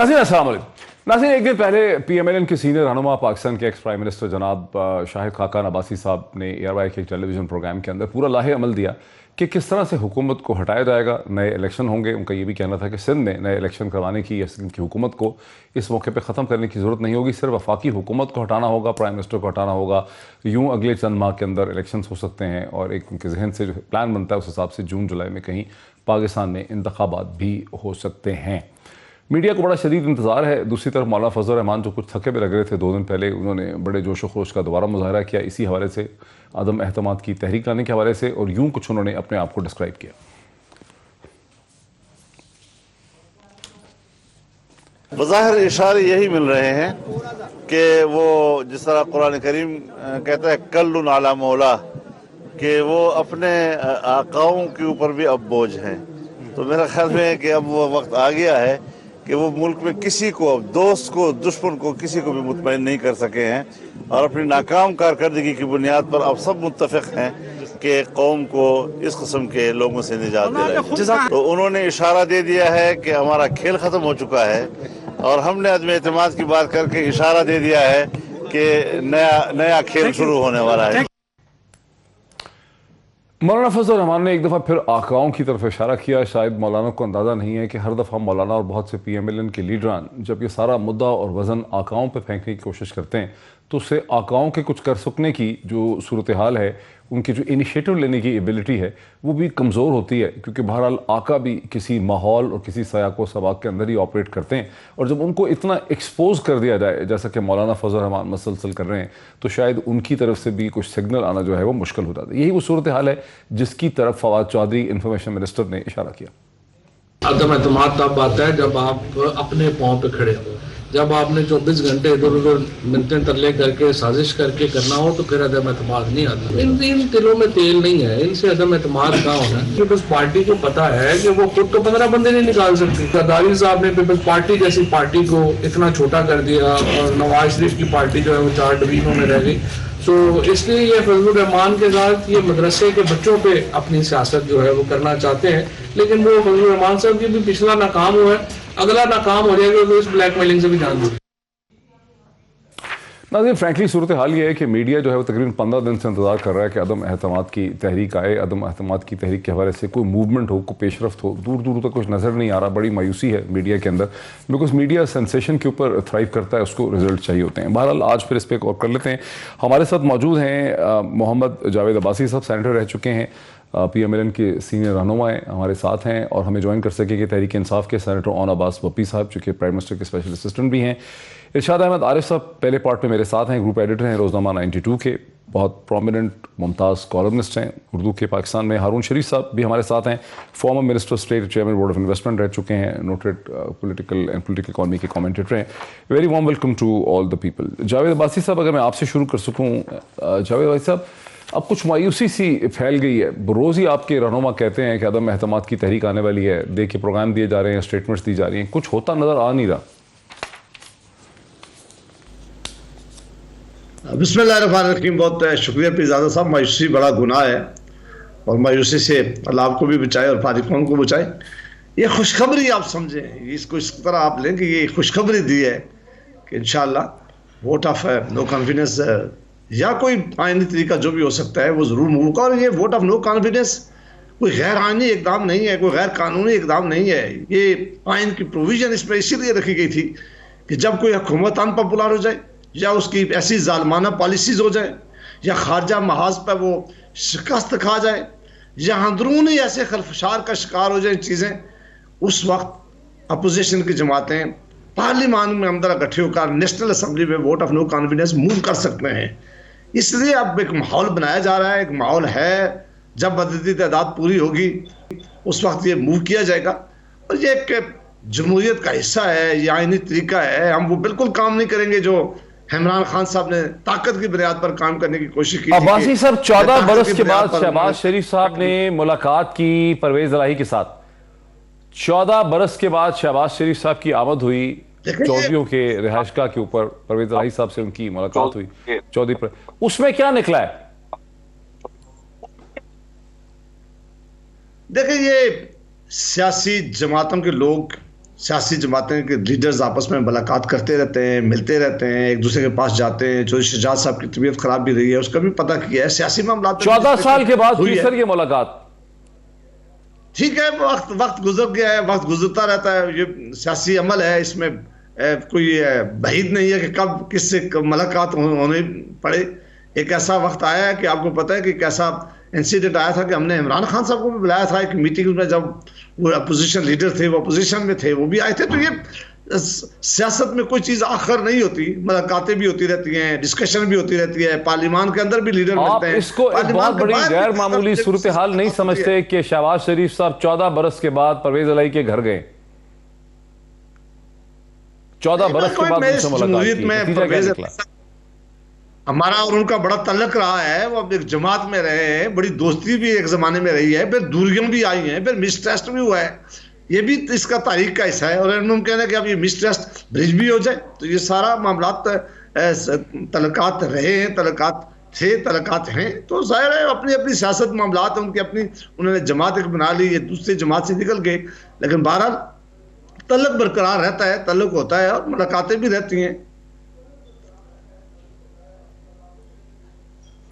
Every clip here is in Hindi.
नाज़रीन अस्सलाम वालेकुम। नाज़रीन, एक दिन पहले PMLN के सीनियर रहनुमा पाकिस्तान के एक्स प्राइम मिनिस्टर जनाब शाहिद खाकान अब्बासी साहब ने ARY के एक टेलीविज़न प्रोग्राम के अंदर पूरा लाहे अमल दिया कि किस तरह से हुकूमत को हटाया जाएगा, नए इलेक्शन होंगे। उनका ये भी कहना था कि सिंध में नए इलेक्शन करवाने की या सिंध की हुकूमत को इस मौके पर ख़त्म करने की ज़रूरत नहीं होगी, सिर्फ वफाकी हुकूमत को हटाना होगा, प्राइम मिनिस्टर को हटाना होगा। यूँ अगले चंद माह के अंदर इलेक्शन हो सकते हैं और एक उनके जहन से जो प्लान बनता है उस हिसाब से जून जुलाई में कहीं पाकिस्तान में इंतखाबात भी हो सकते हैं। मीडिया को बड़ा शदीद इंतजार है। दूसरी तरफ मौलाना फजल रहमान जो कुछ थके हुए लग रहे थे 2 दिन पहले, उन्होंने बड़े जोश व खरोश का दोबारा मुजाहरा किया इसी हवाले से, अदम एहतमाद की तहरीक लाने के हवाले से, और यूं कुछ उन्होंने अपने आप को डिस्क्राइब किया। बज़ाहिर इशारे यही मिल रहे हैं कि वो जिस तरह कुरान करीम कहता है कल्लुन अला मौला, कि वो अपने आकाओं के ऊपर भी अब बोझ हैं। तो मेरा ख्याल में है कि अब वो वक्त आ गया है कि वो मुल्क में किसी को, अब दोस्त को, दुश्मन को, किसी को भी मुतमईन नहीं कर सके हैं और अपनी नाकाम कारकर्दगी की बुनियाद पर अब सब मुत्तफिक हैं कि कौम को इस किस्म के लोगों से निजात दिलाई। तो उन्होंने इशारा दे दिया है कि हमारा खेल ख़त्म हो चुका है और हमने अदम एतमाद की बात करके इशारा दे दिया है कि नया खेल शुरू होने वाला है। मौलाना फजल रहमान ने एक दफ़ा फिर आकाओं की तरफ इशारा किया। शायद मौलाना को अंदाज़ा नहीं है कि हर दफ़ा मौलाना और बहुत से PMLN के लीडरान जब ये सारा मुद्दा और वज़न आकाओं पर फेंकने की कोशिश करते हैं तो उससे आकाओं के कुछ कर सकने की जो सूरत हाल है, उनकी जो इनिशिएटिव लेने की एबिलिटी है, वो भी कमज़ोर होती है। क्योंकि बहरहाल आका भी किसी माहौल और किसी सयाको सबाक के अंदर ही ऑपरेट करते हैं, और जब उनको इतना एक्सपोज कर दिया जाए जैसा कि मौलाना फजल रहमान मसलसल कर रहे हैं, तो शायद उनकी तरफ से भी कुछ सिग्नल आना जो है वो मुश्किल हो जाता है। यही वो सूरत हाल है जिसकी तरफ फवाद चौधरी इंफॉर्मेशन मिनिस्टर ने इशारा किया। अदम एतमाद तब आता है जब आप अपने पाँव पे खड़े हो, जब आपने 24 घंटे इधर उधर मिनटे तरले करके साजिश करके करना हो तो फिर अदम एतमाद नहीं आता। इन दिलों में तेल नहीं है, इनसे अदम एतमाद कहाँ होना है। पीपल्स पार्टी को पता है कि वो खुद तो 15 बंदे नहीं निकाल सकती। गद्दारी साहब ने पीपल्स पार्टी जैसी पार्टी को इतना छोटा कर दिया और नवाज शरीफ की पार्टी जो है वो 4 डिवीजनों में रह गई। तो इसलिए ये फजलुर रहमान के साथ ये मदरसे के बच्चों पे अपनी सियासत जो है वो करना चाहते हैं, लेकिन वो फजलुर रहमान साहब की भी पिछला नाकाम हुआ है, अगला नाकाम हो जाएगा तो इस ब्लैकमेलिंग से भी जान दो। नाज़रीन, फ्रैंकली सूरत हाल ये है कि मीडिया जो है वो तकरीबन 15 दिन से इंतजार कर रहा है कि अदम एहतमाद की तहरीक आए, अदम एहतमाद की तहरीक के हवाले से कोई मूवमेंट हो, कोई पेशरफ्त हो। दूर दूर तक कुछ नज़र नहीं आ रहा। बड़ी मायूसी है मीडिया के अंदर, बिकॉज मीडिया सेंसेशन के ऊपर थ्राइव करता है, उसको रिजल्ट चाहिए होते हैं। बहरहाल आज फिर इस पर गौर कर लेते हैं। हमारे साथ मौजूद हैं मोहम्मद जावेद अब्बासी साहब, सेनेटर रह चुके हैं, PMLN के सीनियर रहनुमा हमारे साथ हैं, और हमें ज्वाइन कर सके कि तहरीक इंसाफ के सेनेटर ओन अब्बास वपी साहब, जो कि प्राइम मिनिस्टर के स्पेशल असिस्टेंट भी हैं। इरशाद अहमद आरिफ साहब पहले पार्ट में मेरे साथ हैं, ग्रुप एडिटर हैं रोज़नामा 92 के, बहुत प्रोमिनेंट मुमताज़ कॉलमनिस्ट हैं उर्दू के पाकिस्तान में। हारून शरीफ साहब भी हमारे साथ हैं, former minister state, chairman board of investment रह चुके हैं, नोटेड पॉलिटिकल इकॉनमी के कमेंटेटर हैं। Very warm welcome to all the people. Javed Abbasi sahab, अगर मैं आपसे शुरू कर सकूँ। जावेद अब्बासी साहब, अब कुछ मायूसी सी फैल गई है। रोज़ ही आपके रहनुमा कहते हैं कि अदम एहतमाद की तहरीक आने वाली है, देखिए प्रोग्राम दिए जा रहे हैं, स्टेटमेंट्स दी जा रही हैं, कुछ होता नज़र आ नहीं रहा। बिस्मिल्लाहिर्रहमानिर्रहीम। बहुत शुक्रिया पीरजादा साहब। मायूसी बड़ा गुनाह है और मायूसी से अल्लाह आपको भी बचाए और फारिक कौम को बचाए। ये खुशखबरी आप समझें, इसको इस तरह आप लें कि ये खुशखबरी दी है कि इंशाअल्लाह वोट ऑफ नो कॉन्फिडेंस या कोई आईनी तरीका जो भी हो सकता है वो ज़रूर मूव होगा। और ये वोट ऑफ नो कॉन्फिडेंस कोई गैर आईनी इकदाम नहीं है, कोई गैर कानूनी इकदाम नहीं है। ये आइन की प्रोविज़न इसमें इसीलिए रखी गई थी कि जब कोई हुकूमत अनपॉपुलर हो जाए या उसकी ऐसी जालमाना पॉलिसीज हो जाए या खारजा महाज पर वो शिकस्त खा जाए या अंदरूनी ऐसे खलफशार का शिकार हो जाए चीज़ें, उस वक्त अपोजिशन की जमातें पार्लियामान में अंदर इकट्ठे होकर नेशनल असम्बली में vote of no confidence move कर सकते हैं। इसलिए अब एक माहौल बनाया जा रहा है, एक माहौल है, जब बदलती तादाद पूरी होगी उस वक्त ये मूव किया जाएगा। और ये एक जमहूरियत का हिस्सा है, ये आईनी तरीका है। हम वो बिल्कुल काम नहीं करेंगे जो इमरान खान साहब ने ताकत की बुनियाद पर काम करने की कोशिश की। अब्बासी साहब, 14 बरस के बाद शहबाज शरीफ साहब ने मुलाकात की परवेज इलाही के साथ। 14 बरस के बाद शहबाज शरीफ साहब की आमद हुई चौधरियों के रिहायशगाह के ऊपर, परवेज इलाही साहब से उनकी मुलाकात हुई चौधरी पर। उसमें क्या निकला है? देखिए, ये सियासी जमातों के लोग सियासी जमातें के लीडर्स आपस में मुलाकात करते रहते हैं, मिलते रहते हैं, एक दूसरे के पास जाते हैं। चौधरी शुजात साहब की तबीयत खराब भी रही है, उसका भी पता किया है। सियासी मामला 14 साल के बाद हुई सर ये मुलाकात। ठीक है, वक्त गुजर गया है, वक्त गुजरता रहता है, ये सियासी अमल है, इसमें कोई बहीद नहीं है कि कब किससे मुलाकात होने पड़े। एक ऐसा वक्त आया है कि आपको पता है कि कैसा इंसिडेंट आया था कि हमने इमरान खान साहब को भी बुलाया था एक मीटिंग में, जब वो अपोजिशन लीडर थे, वो अपोजिशन में थे, वो भी आए थे। तो ये सियासत में कोई चीज आखिर नहीं होती, मुलाकातें भी होती रहती हैं, डिस्कशन भी होती रहती है, पार्लियामान के अंदर भी लीडर मिलते हैं। इसको एक बहुत बड़ी गैर मामूली सूरत हाल नहीं समझते कि शहबाज शरीफ साहब 14 बरस के बाद परवेज इलाही के घर गए? 14 बरस के बाद उनसे मुलाकात की, नतीजा क्या निकला? हमारा और उनका बड़ा तल्लक रहा है, वो अब एक जमात में रहे हैं, बड़ी दोस्ती भी एक जमाने में रही है, फिर दूरियां भी आई हैं, फिर मिसट्रस्ट भी हुआ है, ये भी इसका तारीख का हिस्सा है। और हम कह रहे हैं कि अब ये मिसट्रस्ट ब्रिज भी हो जाए, तो ये सारा मामला तल्लकात रहे हैं, तल्लकात थे, तल्लकात हैं, तो जाहिर है अपनी अपनी सियासत मामलात उनकी अपनी, उन्होंने जमात एक बना ली, ये दूसरी जमात से निकल गए, लेकिन बहरहाल तल्लक बरकरार रहता है, तल्लक होता है और मुलाकातें भी रहती हैं।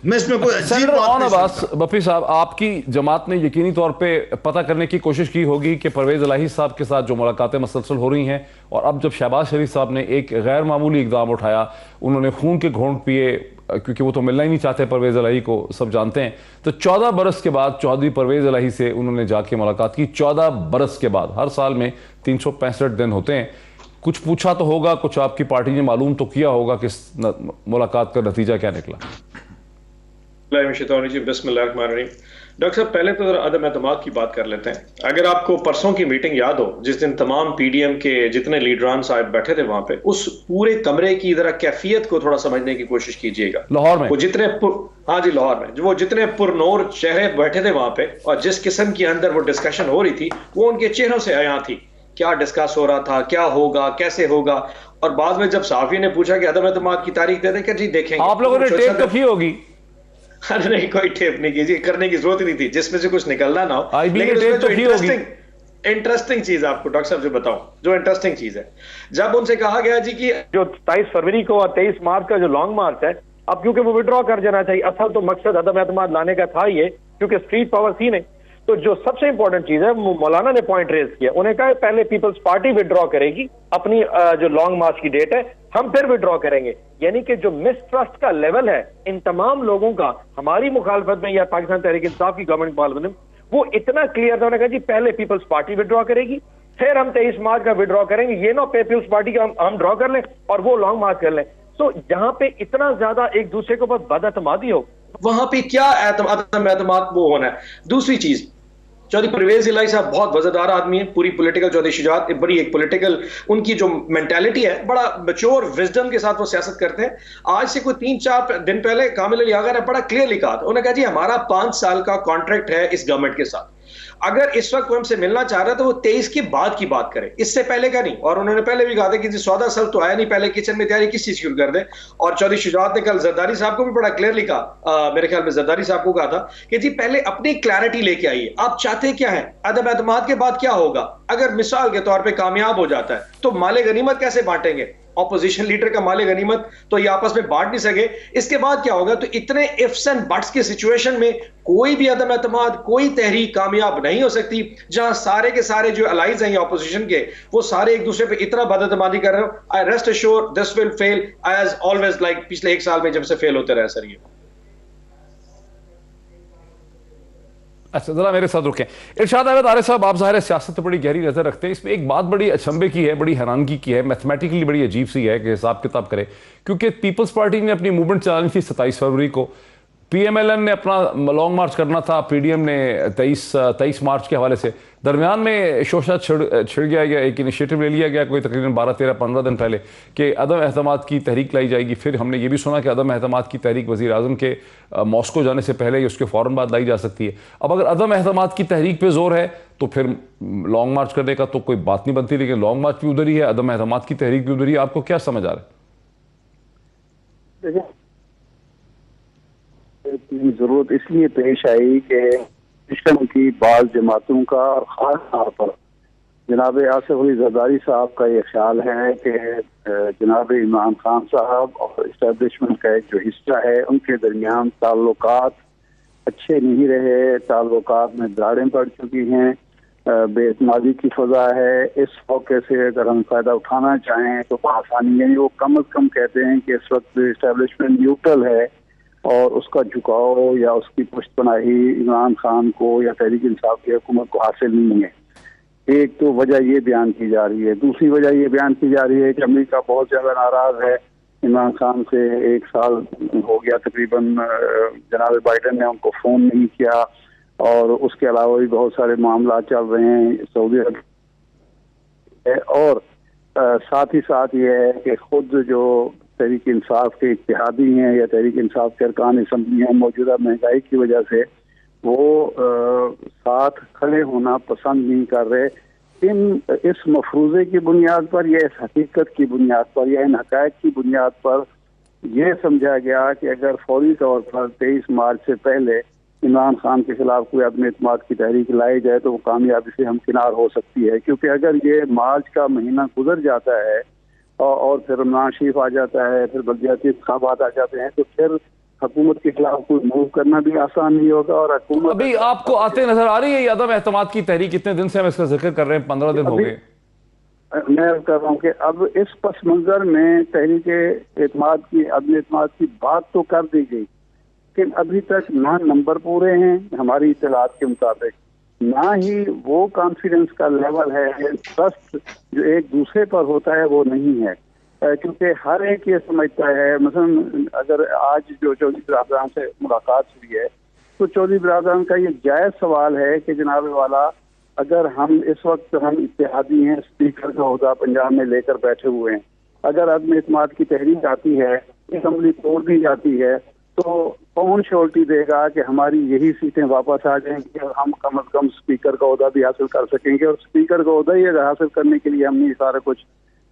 मैं इसमें कोई अजीब बात नहीं। बफी साहब, आपकी जमात ने यकीनी तौर पे पता करने की कोशिश की होगी कि परवेज इलाही साहब के साथ जो मुलाकातें मसलसल हो रही हैं, और अब जब शहबाज शरीफ साहब ने एक गैर मामूली इकदाम उठाया, उन्होंने खून के घोंट पिए, क्योंकि वो तो मिलना ही नहीं चाहते परवेज इलाही को, सब जानते हैं, तो 14 बरस के बाद चौधरी परवेज इलाही से उन्होंने जाके मुलाकात की। 14 बरस के बाद, हर साल में 365 दिन होते हैं, कुछ पूछा तो होगा, कुछ आपकी पार्टी ने मालूम तो किया होगा कि इस मुलाकात का नतीजा क्या निकला? डॉक्टर साहब, पहले तो अदम एतमाद की बात कर लेते हैं। अगर आपको परसों की मीटिंग याद हो, जिस दिन तमाम पीडीएम के जितने लीडरान साहब बैठे थे वहां पे, उस पूरे कमरे की जरा कैफियत को थोड़ा समझने की कोशिश कीजिएगा। लाहौर में वो जितने हाँ जी, लाहौर में वो जितने पुरनूर चेहरे बैठे थे वहां पे, और जिस किस्म के अंदर वो डिस्कशन हो रही थी, वो उनके चेहरों से आया थी, क्या डिस्कस हो रहा था, क्या होगा, कैसे होगा। और बाद में जब साफी ने पूछा कि अदम एतमाद की तारीख दे दें, जी देखेंगे। आप लोगों ने टेप तो की होगी? अरे नहीं, कोई टेप नहीं कीजिए, करने की जरूरत नहीं थी, जिसमें से कुछ निकलना ना हो। लेकिन इंटरेस्टिंग चीज आपको डॉक्टर साहब जो बताऊं, जो इंटरेस्टिंग चीज है, जब उनसे कहा गया जी कि जो 23 फरवरी को और 23 मार्च का जो लॉन्ग मार्च है, अब क्योंकि वो विड्रॉ कर जाना चाहिए, असल तो मकसद अदम एतमाद लाने का था ये, क्योंकि स्ट्रीट पावर थी नहीं। तो जो सबसे इंपॉर्टेंट चीज है, मौलाना ने पॉइंट रेज किया, उन्हें कहा पहले पीपल्स पार्टी विड्रॉ करेगी अपनी जो लॉन्ग मार्च की डेट है, हम फिर विड्रॉ करेंगे। यानी कि जो मिसट्रस्ट का लेवल है इन तमाम लोगों का हमारी मुखालफत में या पाकिस्तान तहरीक इंसाफ की गवर्नमेंट मुखालफत में, वो इतना क्लियर था। उन्होंने कहा जी पहले पीपल्स पार्टी विड्रॉ करेगी, फिर हम 23 मार्च का विड्रॉ करेंगे। ये ना पीपल्स पार्टी का हम ड्रॉ कर लें और वो लॉन्ग मार्च कर लें। तो जहां पे इतना ज्यादा एक दूसरे के ऊपर बदअतमादी हो, वहां पे क्या एतमाद वो होना है। दूसरी चीज, चौधरी परवेज इलाही साहब बहुत वजनदार आदमी है, पूरी पॉलिटिकल चौधरी शुजात बड़ी एक पॉलिटिकल उनकी जो मेंटालिटी है, बड़ा मैच्योर विजडम के साथ वो सियासत करते हैं। आज से कोई 3-4 दिन पहले कामिल अली आगा ने बड़ा क्लियरली कहा था, उन्होंने कहा जी हमारा 5 साल का कॉन्ट्रैक्ट है इस गवर्नमेंट के साथ, अगर इस वक्त वो हमसे मिलना चाह रहा है तो वो 23 के बाद की बात करे, इससे पहले का नहीं। और उन्होंने पहले भी कहा था कि जी 14 साल तो आया नहीं, पहले किचन में तैयारी किस चीज की कर दे। और चौधरी शुजात ने कल जरदारी साहब को भी बड़ा क्लियरली कहा, मेरे ख्याल में जरदारी साहब को कहा था कि जी पहले अपनी क्लैरिटी लेके आइए, आप चाहते क्या है, अदम एतमाद के बाद क्या होगा। अगर मिसाल के तौर पर कामयाब हो जाता है तो माले गनीमत कैसे बांटेंगे, ऑपोजिशन लीडर का माले गनीमत तो ये आपस में बांट नहीं सके, इसके बाद क्या होगा। तो इतने इफ्स एंड बट्स की सिचुएशन में कोई भी अदम एतमाद, कोई तहरीक कामयाब नहीं हो सकती, जहां सारे के सारे जो अलाइज हैं ऑपोजिशन के, वो सारे एक दूसरे पे इतना बदअतमादी कर रहे हो। I rest assured this will fail as always, like पिछले 1 साल में जब से फेल होते रहे सर ये। अच्छा, जरा मेरे साथ रुकें। इरशाद अहमद आरिफ साहब, आप ज़ाहिर है सियासत पर बड़ी गहरी नज़र रखते हैं, इसमें एक बात बड़ी अचंभे की है, बड़ी हैरानगी की है, मैथमेटिकली बड़ी अजीब सी है कि हिसाब किताब करें, क्योंकि पीपल्स पार्टी ने अपनी मूवमेंट चलानी थी 27 फरवरी को, PMLN ने अपना लॉन्ग मार्च करना था, PDM ने 23 मार्च के हवाले से, दरमियान में शोशा छिड़ गया, एक इनिशिएटिव ले लिया गया कोई तकरीबन 12-13-15 दिन पहले कि अदम एतमाद की तहरीक लाई जाएगी। फिर हमने ये भी सुना कि अदम एतमाद की तहरीक वज़ीर आज़म के मॉस्को जाने से पहले ही उसके फ़ौरन बाद लाई जा सकती है। अब अगर अदम एतमाद की तहरीक पे जोर है तो फिर लॉन्ग मार्च करने का तो कोई बात नहीं बनती, लेकिन लॉन्ग मार्च भी उधर ही है, अदम एतमाद की तहरीक भी उधर ही है। आपको क्या समझ आ रहा है? जरूरत इसलिए पेश आई कि सिस्टम की बाज जमातों का और खास तौर पर जनाब आसिफ अली जरदारी साहब का ये ख्याल है कि जनाब इमरान खान साहब और इस्टेब्लिशमेंट का एक जो हिस्सा है उनके दरमियान ताल्लुकात अच्छे नहीं रहे, ताल्लुकात में दरारें पड़ चुकी हैं, बेइतमादी की फजा है। इस मौके से अगर हम फ़ायदा उठाना चाहें तो आसानी है। वो कम अज़ कम कहते हैं कि इस वक्त इस्टेब्लिशमेंट न्यूट्रल है और उसका झुकाव या उसकी पुश्तपनाही इमरान खान को या तहरीक इंसाफ की हुकूमत को हासिल नहीं है। एक तो वजह ये बयान की जा रही है। दूसरी वजह ये बयान की जा रही है कि अमेरिका बहुत ज़्यादा नाराज़ है इमरान खान से। 1 साल हो गया तकरीबन, जनाब बाइडन ने उनको फ़ोन नहीं किया और उसके अलावा भी बहुत सारे मामला चल रहे हैं सऊदी अरब। और साथ ही साथ ये है कि खुद जो तहरीक इंसाफ के इत्तेहादी हैं या तहरीक इंसाफ के अरकान असम्बली हैं, मौजूदा महंगाई की वजह से वो साथ खड़े होना पसंद नहीं कर रहे। इस मफरूज़े की बुनियाद पर या इस हकीकत की बुनियाद पर या इन हक़ाइक़ की बुनियाद पर यह समझा गया कि अगर फौरी तौर पर 23 मार्च से पहले इमरान खान के खिलाफ कोई अदम एतमाद की तहरीक लाई जाए तो वो कामयाबी से हमकिनार हो सकती है। क्योंकि अगर ये मार्च का महीना गुजर जाता है और फिर रमज़ान शरीफ आ जाता है, फिर बल्दियाती इंतखाबात आ जाते हैं, तो फिर हुकूमत के खिलाफ कोई मूव करना भी आसान नहीं होगा। और हुकूमत अभी आपको आते नजर आ रही है ये अदम एतमाद की तहरीक? इतने दिन से हम इसका जिक्र कर रहे हैं, 15 दिन हो गए। मैं कह रहा हूँ कि अब इस पस मंजर में तहरीक एतमाद की अदम एतमाद की बात तो कर दी गई, लेकिन अभी तक ना नंबर पूरे हैं हमारी इत्तलात के मुताबिक, ना ही वो कॉन्फिडेंस का लेवल है, ट्रस्ट जो एक दूसरे पर होता है वो नहीं है। क्योंकि हर एक ये समझता है, मसलन अगर आज जो चौधरी बिरादरान से मुलाकात हुई है तो चौधरी बिरादरान का ये जायज़ सवाल है कि जनाब वाला अगर हम इस वक्त हम इत्तेहादी हैं, स्पीकर का ओहदा पंजाब में लेकर बैठे हुए हैं, अगर अदम एतमाद की तहरीक आती है, असम्बली तोड़ दी जाती है, तो कौन श्योरिटी देगा कि हमारी यही सीटें वापस आ जाएंगी और हम कम अज़ कम स्पीकर का ओहदा भी हासिल कर सकेंगे। और स्पीकर का ओहदा ही अगर हासिल करने के लिए हमने सारा कुछ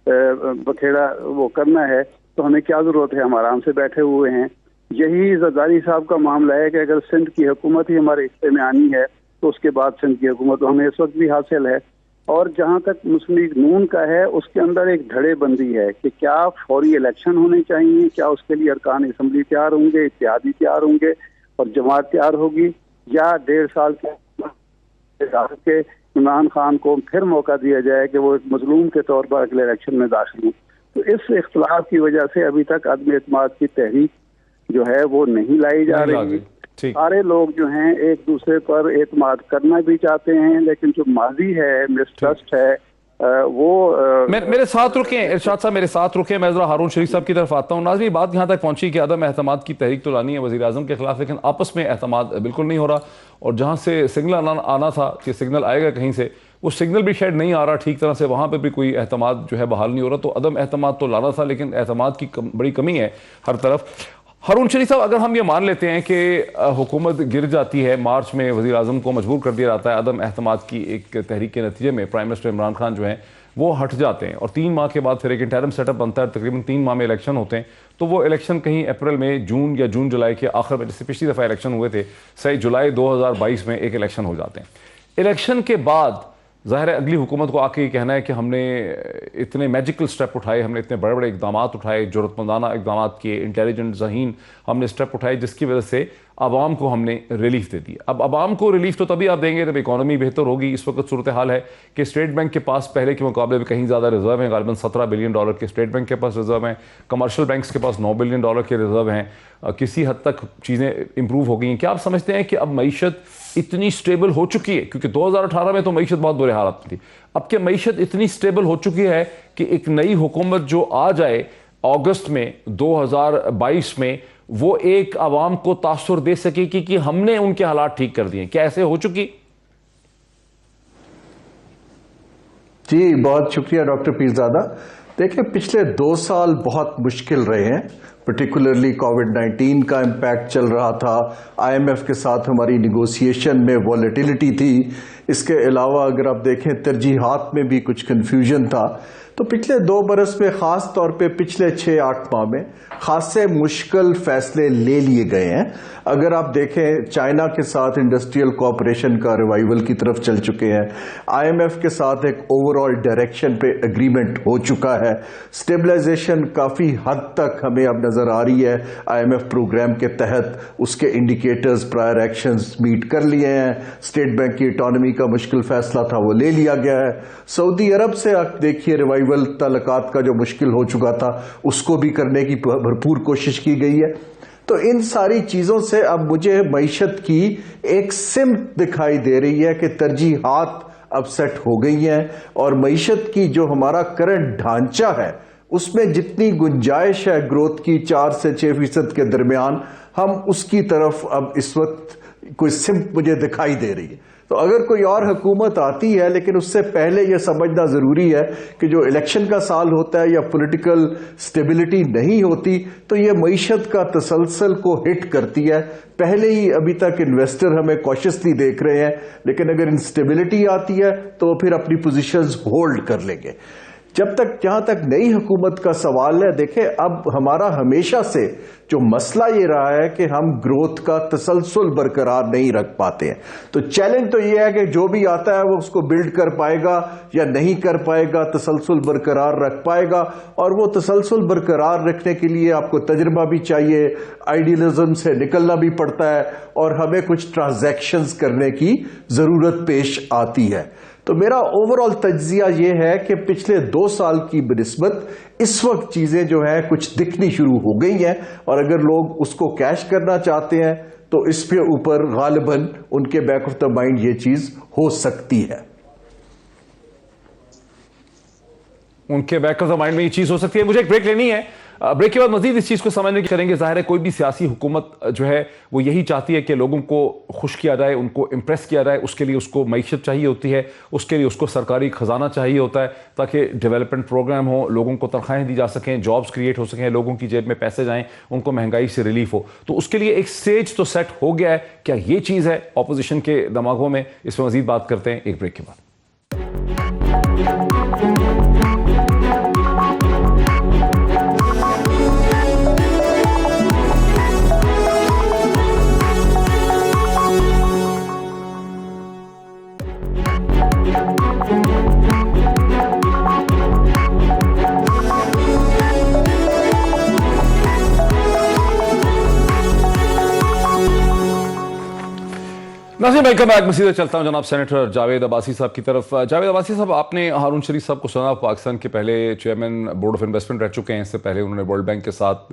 बखेड़ा वो करना है तो हमें क्या ज़रूरत है, हम आराम से बैठे हुए हैं। यही जरदारी साहब का मामला है कि अगर सिंध की हुकूमत ही हमारे हिस्से में आनी है तो उसके बाद सिंध की हुकूमत हमें इस वक्त भी हासिल है। और जहाँ तक मुस्लिम लीग नून का है उसके अंदर एक धड़ेबंदी है कि क्या फौरी इलेक्शन होने चाहिए, क्या उसके लिए अरकान असम्बली तैयार होंगे, इत्तेहादी तैयार होंगे और जमात तैयार होगी, या 1.5 साल के इमरान खान को फिर मौका दिया जाए कि वो एक मजलूम के तौर पर अगले इलेक्शन में दाखिल हों। तो इस इख्तलाफ की वजह से अभी तक अदम एतमाद की तहरीक जो है वो नहीं लाई जा रही। सारे लोग जो हैं एक दूसरे पर एतमाद करना भी चाहते हैं, लेकिन जो माजी है, मिसट्रस्ट है, वो मेरे साथ रुके इरशाद साहब, मेरे साथ रुके। मैं जरा हारून शरीफ साहब की तरफ आता हूँ। नाज़रीन, बात यहाँ तक पहुंची कि अदम एतमाद की तहरीक तो लानी है वज़ीर आज़म के खिलाफ, लेकिन आपस में एतमाद बिल्कुल नहीं हो रहा। और जहाँ से सिग्नल आना था कि सिग्नल आएगा कहीं से, वो सिग्नल भी शायद नहीं आ रहा ठीक तरह से, वहाँ पर भी कोई एतमाद जो है बहाल नहीं हो रहा। तो अदम एतमाद तो लाना था, लेकिन एतमाद की बड़ी कमी है हर तरफ। हारून शरीफ साहब, अगर हम ये मान लेते हैं कि हुकूमत गिर जाती है, मार्च में वज़ीर आज़म को मजबूर कर दिया जाता है अदम एतमाद की एक तहरीक के नतीजे में, प्राइम मिनिस्टर इमरान खान जो हैं वो हट जाते हैं और 3 माह के बाद फिर एक इंटरिम सेटअप बनता है, तकरीबन 3 माह में इलेक्शन होते हैं, तो वो इलेक्शन कहीं अप्रैल में, जून या जून जुलाई के आखिर में, जैसे पिछली दफ़ा इलेक्शन हुए थे, सही जुलाई 2022 में एक इलेक्शन हो जाते हैं। इलेक्शन के बाद ज़ाहिर है अगली हुकूमत को आके ये कहना है कि हमने इतने मैजिकल स्टेप उठाए, हमने इतने बड़े बड़े इकदाम उठाए, ज़रूरतमंदाना इकदाम किए, इंटेलिजेंट ज़हीन हमने स्टेप उठाए, जिसकी वजह से आवाम को हमने रिलीफ दे दिया। अब आवाम को रिलीफ तो तभी आप देंगे जब इकॉनमी बेहतर होगी। इस वक्त सूरत हाल है कि स्टेट बैंक के पास पहले के मुकाबले में कहीं ज़्यादा रिजर्व हैं, गालिबन $17 बिलियन के स्टेट बैंक के पास रिजर्व हैं, कमर्शियल बैंक्स के पास $9 बिलियन के रिजर्व हैं, किसी हद तक चीज़ें इंप्रूव हो गई हैं। क्या आप समझते हैं कि अब मईशत इतनी स्टेबल हो चुकी है, क्योंकि 2018 में तो मईशत बहुत बुरे हालात में थी, अब क्या मईशत इतनी स्टेबल हो चुकी है कि एक नई हुकूमत जो आ जाए अगस्त में 2022 में, वो एक आवाम को तासुर दे सकेगी कि हमने उनके हालात ठीक कर दिए? क्या ऐसे हो चुकी? जी, बहुत शुक्रिया डॉक्टर पीरजादा। देखिए, पिछले 2 साल बहुत मुश्किल रहे हैं पर्टिकुलरली कोविड-19 का इम्पैक्ट चल रहा था, IMF के साथ हमारी निगोसिएशन में वॉलेटिलिटी थी। इसके अलावा अगर आप देखें तरजीहात में भी कुछ कन्फ्यूजन था। तो पिछले 2 बरस में ख़ास तौर पे पिछले 6-8 माह में खासे मुश्किल फैसले ले लिए गए हैं। अगर आप देखें चाइना के साथ इंडस्ट्रियल कोऑपरेशन का रिवाइवल की तरफ चल चुके हैं, IMF के साथ एक ओवरऑल डायरेक्शन पे एग्रीमेंट हो चुका है, स्टेबलाइजेशन काफ़ी हद तक हमें अब नज़र आ रही है। IMF प्रोग्राम के तहत उसके इंडिकेटर्स प्रायर एक्शंस मीट कर लिए हैं। स्टेट बैंक की इकॉनमी का मुश्किल फैसला था वो ले लिया गया है। सऊदी अरब से आप देखिए रिवाइवल तल्लुकात का जो मुश्किल हो चुका था उसको भी करने की भरपूर कोशिश की गई है। तो इन सारी चीजों से अब मुझे मईशत की एक सिमत दिखाई दे रही है कि तरजीहात अब सेट हो गई हैं और मईशत की जो हमारा करंट ढांचा है उसमें जितनी गुंजाइश है ग्रोथ की 4 से 6% के दरमियान, हम उसकी तरफ अब इस वक्त कोई सिमत मुझे दिखाई दे रही है। तो अगर कोई और हुकूमत आती है, लेकिन उससे पहले यह समझना जरूरी है कि जो इलेक्शन का साल होता है या पॉलिटिकल स्टेबिलिटी नहीं होती तो ये मईशत का तसलसल को हिट करती है। पहले ही अभी तक इन्वेस्टर हमें कॉशियसली देख रहे हैं, लेकिन अगर इंस्टेबिलिटी आती है तो फिर अपनी पोजीशंस होल्ड कर लेंगे। जहां तक नई हुकूमत का सवाल है, देखें अब हमारा हमेशा से जो मसला ये रहा है कि हम ग्रोथ का तसलसल बरकरार नहीं रख पाते हैं। तो चैलेंज तो ये है कि जो भी आता है वो उसको बिल्ड कर पाएगा या नहीं कर पाएगा, तसलसल बरकरार रख पाएगा। और वो तसलसल बरकरार रखने के लिए आपको तजुर्बा भी चाहिए, आइडियलिज्म से निकलना भी पड़ता है और हमें कुछ ट्रांजैक्शंस करने की जरूरत पेश आती है। तो मेरा ओवरऑल तज्जिया ये है कि पिछले 2 साल की बनिस्बत इस वक्त चीजें जो है कुछ दिखनी शुरू हो गई हैं और अगर लोग उसको कैश करना चाहते हैं तो इसके ऊपर गालिबन उनके बैक ऑफ द माइंड ये चीज हो सकती है। उनके बैक ऑफ द माइंड में ये चीज हो सकती है। मुझे एक ब्रेक लेनी है, ब्रेक के बाद मजीद इस चीज को समझने की करेंगे। जाहिर है कोई भी सियासी हुकूमत जो है वो यही चाहती है कि लोगों को खुश किया जाए, उनको इम्प्रेस किया जाए। उसके लिए उसको मईशत चाहिए होती है, उसके लिए उसको सरकारी खजाना चाहिए होता है ताकि डेवलपमेंट प्रोग्राम हो, लोगों को तनख्वाहें दी जा सकें, जॉब्स क्रिएट हो सकें, लोगों की जेब में पैसे जाएं, उनको महंगाई से रिलीफ हो। तो उसके लिए एक स्टेज तो सेट हो गया है। क्या ये चीज है ऑपोजिशन के दिमागों में? इस पर मजीद बात करते हैं एक ब्रेक के बाद। नाज़रीन वेलकम बैक। मैं सीधे चलता हूं जनाब सेनेटर जावेद अब्बासी साहब की तरफ। जावेद अब्बासी साहब, आपने हारून शरीफ साहब को सुना, पाकिस्तान के पहले चेयरमैन बोर्ड ऑफ इन्वेस्टमेंट रह चुके हैं। इससे पहले उन्होंने वर्ल्ड बैंक के साथ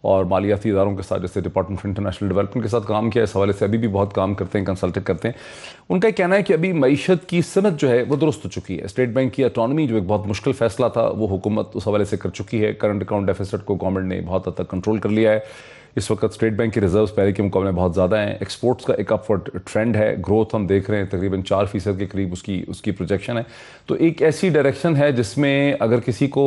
और मालियाती इदारों के साथ जैसे डिपार्टमेंट ऑफ इंटरनेशनल डेवलपमेंट के साथ काम किया। इस हवाले से अभी भी बहुत काम करते हैं, कंसल्टेट करते हैं। उनका कहना है कि अभी मईशत की सनत जो है वो दुरुस्त हो चुकी है। स्टेट बैंक की ऑटोनॉमी जो एक बहुत मुश्किल फैसला था वो हुकूमत उस हवाले से कर चुकी है। करंट अकाउंट डेफिसिट को गवर्नमेंट ने बहुत हद तक कंट्रोल कर लिया है। इस वक्त स्टेट बैंक के रिजर्व्स पहले के मुकाबले में बहुत ज़्यादा हैं। एक्सपोर्ट्स का एक अपवर्ड ट्रेंड है, ग्रोथ हम देख रहे हैं तकरीबन 4% के करीब उसकी प्रोजेक्शन है। तो एक ऐसी डायरेक्शन है जिसमें अगर किसी को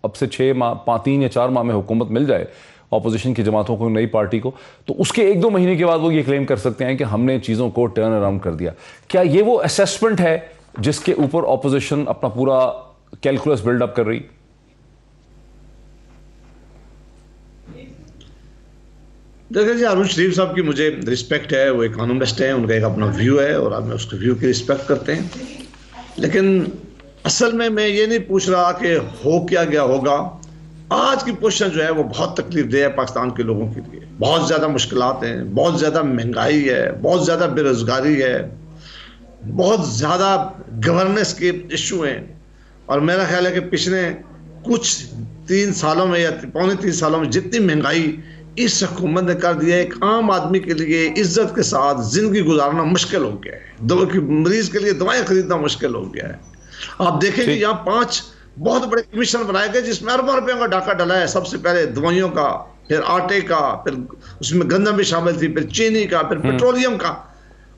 अब से 3 या 4 माह में हुकूमत मिल जाए ऑपोजिशन की जमातों को, नई पार्टी को, तो उसके 1-2 महीने के बाद वो ये क्लेम कर सकते हैं कि हमने चीज़ों को टर्न अराउंड कर दिया। क्या ये वो असेसमेंट है जिसके ऊपर ऑपोजिशन अपना पूरा कैलकुलस बिल्डअप कर रही? देखिए जी, हारून शरीफ साहब की मुझे रिस्पेक्ट है, वो इकोनॉमिस्ट हैं, उनका एक अपना व्यू है और हमें उसके व्यू की रिस्पेक्ट करते हैं। लेकिन असल में मैं ये नहीं पूछ रहा कि हो क्या गया होगा। आज की पोजीशन जो है वो बहुत तकलीफदेह है पाकिस्तान के लोगों के लिए। बहुत ज़्यादा मुश्किलात हैं, बहुत ज़्यादा महंगाई है, बहुत ज़्यादा बेरोज़गारी है, बहुत ज़्यादा गवर्नेंस के इशू हैं। और मेरा ख्याल है कि पिछले कुछ 3 सालों में या 3.25 सालों में जितनी महंगाई इस हुकूमत ने कर दिया है, एक आम आदमी के लिए इज्जत के साथ जिंदगी गुजारना मुश्किल हो गया है। मरीज के लिए दवाएं खरीदना मुश्किल हो गया है। आप देखेंगे यहाँ 5 बहुत बड़े कमीशन बनाए गए जिसमें अरबों रुपयों का डाका डला है। सबसे पहले दवाइयों का, फिर आटे का, फिर उसमें गंदम भी शामिल थी, फिर चीनी का, फिर पेट्रोलियम का।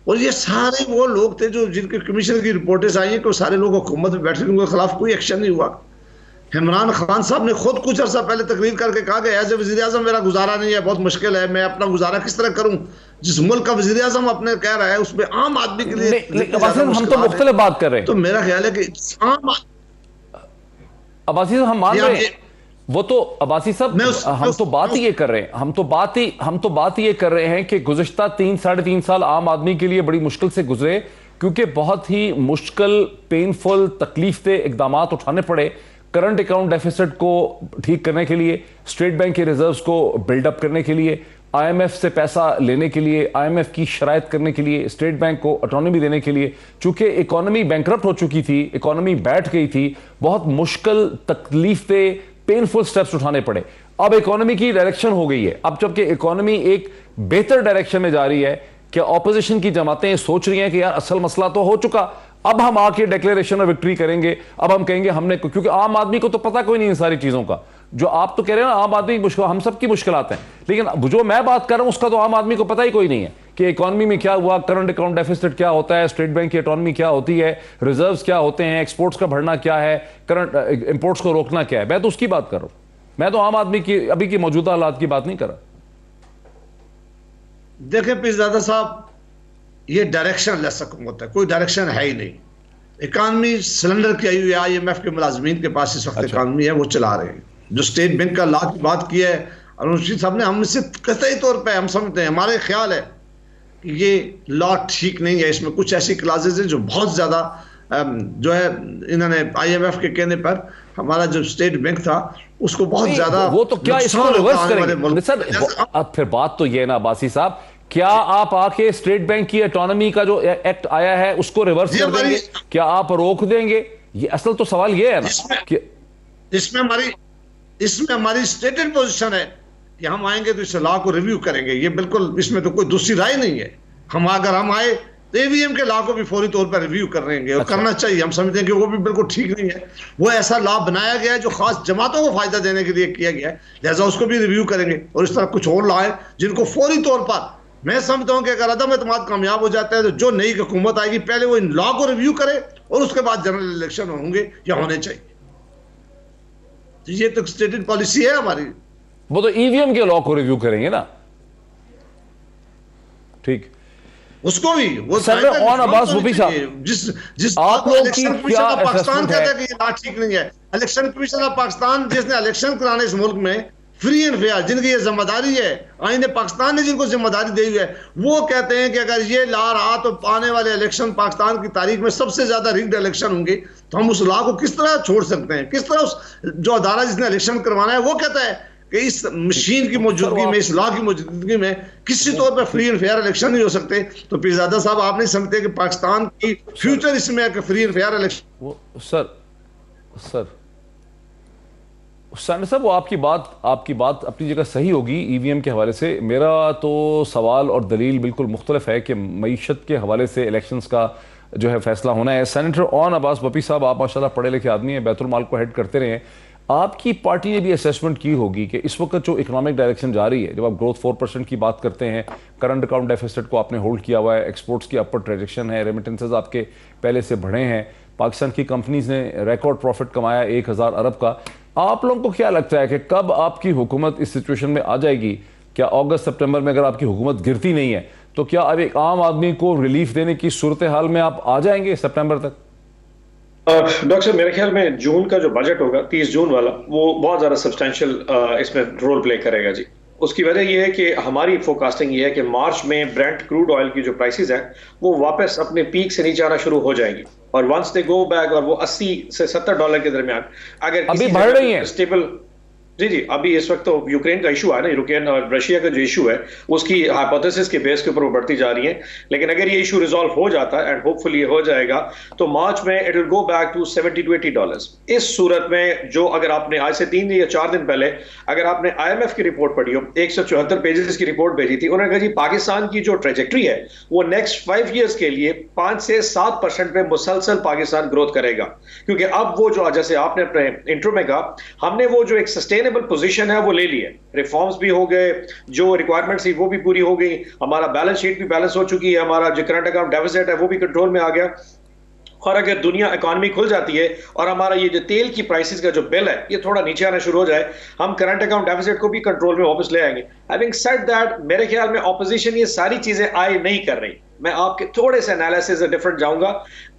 और ये सारे वो लोग थे जो जिनके कमीशन की रिपोर्टें आई हैं कि वो सारे लोग हुकूमत में बैठे, उनके खिलाफ कोई एक्शन नहीं हुआ। इमरान खान साहब ने खुद कुछ अर्सा पहले तकरीर करके कहा कि एज ए वज़ीर आज़म मेरा गुजारा नहीं है, बहुत मुश्किल है, मैं अपना गुजारा किस तरह करूं। जिस मुल्क का वज़ीर आज़म अपने कह रहा है उसमें आम आदमी के लिए हम तो मुख्तलिफ बात कर रहे हैं। तो मेरा ख्याल है कि आम अब्बासी साहब हम मान रहे हैं, वो तो अब्बासी साहब हम तो बात ही ये कर रहे हैं, हम तो बात ये कर रहे हैं कि गुज़िश्ता 3-3.5 साल आम आदमी के लिए बड़ी मुश्किल से गुजरे, क्योंकि बहुत ही मुश्किल, पेनफुल, तकलीफ दे इकदाम उठाने पड़े करंट अकाउंट डेफिसिट को ठीक करने के लिए, स्टेट बैंक के रिजर्व्स को बिल्डअप करने के लिए, IMF से पैसा लेने के लिए, IMF की शराइत करने के लिए, स्टेट बैंक को ऑटोनॉमी देने के लिए। चूंकि इकोनॉमी बैंकरप्ट हो चुकी थी, इकोनॉमी बैठ गई थी, बहुत मुश्किल, तकलीफ दे, पेनफुल स्टेप्स उठाने पड़े। अब इकोनॉमी की डायरेक्शन हो गई है, अब जबकि इकोनॉमी एक बेहतर डायरेक्शन में जा रही है, कि ऑपोजिशन की जमातें सोच रही हैं कि यार असल मसला तो हो चुका, अब हम आके डिक्लेरेशन ऑफ विक्ट्री करेंगे, अब हम कहेंगे हमने, क्योंकि आम आदमी को तो पता कोई नहीं इन सारी चीजों का। जो आप तो कह रहे हैं ना आम आदमी की मुश्किल, हम सब की मुश्किलात हैं, लेकिन जो मैं बात कर रहा हूं उसका तो आम आदमी को पता ही कोई नहीं है कि इकोनॉमी में क्या हुआ, करंट अकाउंट डेफिसिट क्या होता है, स्टेट बैंक की ऑटोनॉमी क्या होती है, रिजर्व्स क्या होते हैं, एक्सपोर्ट्स का बढ़ना क्या है, करंट इंपोर्ट्स को रोकना क्या है। मैं तो उसकी बात कर रहा हूं, मैं तो आम आदमी की अभी की मौजूदा हालात की बात नहीं कर रहा। देखें पीरजादा साहब, ये डायरेक्शन लेस हुकूमत है, कोई डायरेक्शन है ही नहीं। इकानमी सिलेंडर की आई हुई है, IMF के मुलाजमीन के पास इस वक्त इकानमी है, वो चला रहे हैं। जो स्टेट बैंक का लॉ की बात की है अरुण रशीद साहब ने, हम इससे कतई तौर पे हम समझते हैं, हमारे ख्याल है कि ये लॉ ठीक नहीं है, इसमें कुछ ऐसी क्लाजेज हैं जो बहुत ज्यादा जो है इन्होंने IMF के कहने पर हमारा जो स्टेट बैंक था उसको बहुत ज्यादा, वो तो क्या इसको रिवर्स करेंगे सर। अब फिर बात तो ये ना अब्बासी साहब, क्या आप आके स्टेट बैंक की ऑटोनॉमी का जो एक्ट आया है उसको रिवर्स कर देंगे, क्या आप रोक देंगे? ये असल तो सवाल ये है ना कि इसमें हमारी स्टेटेड पोजीशन है कि हम आएंगे तो इस लॉ को रिव्यू करेंगे, ये बिल्कुल, इसमें तो कोई दूसरी राय नहीं है। अगर हम आए तो AVM के लॉ को भी फौरी तौर पर रिव्यू कर रहेंगे और करना चाहिए। हम समझते हैं कि वो भी बिल्कुल ठीक नहीं है, वो ऐसा लॉ बनाया गया है जो खास जमातों को फायदा देने के लिए किया गया है, लिहाजा उसको भी रिव्यू करेंगे। और इस तरह कुछ और लॉ है जिनको फौरी तौर पर, मैं समझता हूं कि अगर अदम एतमाद कामयाब हो जाता है तो जो नई हुकूमत आएगी पहले वो इन लॉ को रिव्यू करे और उसके बाद जनरल इलेक्शन होंगे या होने चाहिए। तो ये तो स्टेटेड पॉलिसी है हमारी। वो तो EVM के लॉ को रिव्यू करेंगे ना, ठीक, उसको भी वो ऑन अब्बास भुट्टी साहब, जिस आप लोग की क्या पाकिस्तान असेसमेंट कहता है है? कि ये लॉ ठीक नहीं है। इलेक्शन कमीशन ऑफ पाकिस्तान जिसने इलेक्शन कराने इस मुल्क में फ्री एंड फेयर, जिनकी ये जिम्मेदारी है, आईने पाकिस्तान ने जिनको जिम्मेदारी दी हुई है, वो कहते हैं कि अगर ये लॉ रहा तो आने वाले इलेक्शन पाकिस्तान की तारीख में सबसे ज्यादा रिग्ड इलेक्शन होंगे। तो हम उस लॉ को किस तरह छोड़ सकते हैं? किस तरह उस जो अदारा जिसने इलेक्शन करवाना है वो कहता है कि इस मशीन की मौजूदगी में, इस लॉ की मौजूदगी में किसी तौर पर फ्री एंड फेयर इलेक्शन नहीं हो सकते। तो पीरजादा साहब, आप नहीं समझते कि पाकिस्तान की फ्यूचर इसमें है कि free and fair election? Sir साहब, वो आपकी बात अपनी जगह सही होगी EVM के हवाले से। मेरा तो सवाल और दलील बिल्कुल मुख्तलिफ है कि मईशत के हवाले से इलेक्शंस का जो है फैसला होना है। सेनेटर ऑन अब्बास भुट्टी साहब, आप माशाल्लाह पढ़े लिखे आदमी हैं, बैतुल माल को हेड करते रहे हैं, आपकी पार्टी ने भी असेसमेंट की होगी कि इस वक्त जो इकोनॉमिक डायरेक्शन जा रही है, जब आप ग्रोथ 4% की बात करते हैं, करंट अकाउंट डेफिसिट को आपने होल्ड किया हुआ है, एक्सपोर्ट्स की अपर ट्रांजैक्शन है, रेमिटेंसेज आपके पहले से बढ़े हैं, पाकिस्तान की कंपनीज ने रिकॉर्ड प्रॉफिट कमाया 1000 अरब का। आप लोगों को क्या लगता है कि कब आपकी हुकूमत इस सिचुएशन में आ जाएगी? क्या अगस्त सितंबर में अगर आपकी हुकूमत गिरती नहीं है तो क्या अब एक आम आदमी को रिलीफ देने की सूरत हाल में आप आ जाएंगे सितंबर तक? डॉक्टर साहब, मेरे ख्याल में जून का जो बजट होगा 30 जून वाला, वो बहुत ज्यादा सब्सटेंशियल इसमें रोल प्ले करेगा जी। उसकी वजह यह है कि हमारी फोरकास्टिंग ये है कि मार्च में ब्रेंट क्रूड ऑयल की जो प्राइसेस हैं वो वापस अपने पीक से नीचे आना शुरू हो जाएंगी, और वंस दे गो बैक, और वो 80 से 70 डॉलर के दरमियान अगर अभी बढ़ रही है स्टेबल। जी, अभी इस वक्त तो यूक्रेन का इशू है ना, यूक्रेन और रशिया का जो इशू है उसकी हाइपोथेसिस के बेस के ऊपर वो बढ़ती जा रही है। लेकिन अगर ये इशू रिजॉल्व हो जाता है, एंड होपफुली हो जाएगा, तो मार्च में it will go back to 70 to 80 dollars. इस सूरत में जो अगर आपने आज से 3 या 4 दिन पहले अगर आपने IMF की रिपोर्ट पढ़ी हो, 174 पेजेस की रिपोर्ट भेजी थी, उन्होंने कहा जी पाकिस्तान की जो ट्रेजेक्ट्री है वो नेक्स्ट 5 ईयर्स के लिए 5 से 7% पे मुसलसल पाकिस्तान ग्रोथ करेगा। क्योंकि अब वो जो, जैसे आपने अपने इंट्रो में कहा, हमने वो जो एक सस्टेनेबल पोजीशन है वो ले ली है, रिफॉर्म्स भी हो गए, जो रिक्वायरमेंट्स थी वो भी पूरी हो गई, हमारा बैलेंस शीट भी बैलेंस हो चुकी है, हमारा जो करंट अकाउंट डेफिसिट है वो भी कंट्रोल में आ गया। और अगर दुनिया इकॉनमी खुल जाती है और हमारा ये जो तेल की प्राइसेस का जो बिल है ये थोड़ा नीचे आना शुरू हो जाए, हम करंट अकाउंट डेफिसिट को भी कंट्रोल में वापस ले आएंगे। हैविंग सेड दैट, मेरे ख्याल में ऑपोजिशन ये सारी चीजें आई नहीं कर रही। मैं आपके थोड़े से एनालिसिस डिफरेंट जाऊंगा।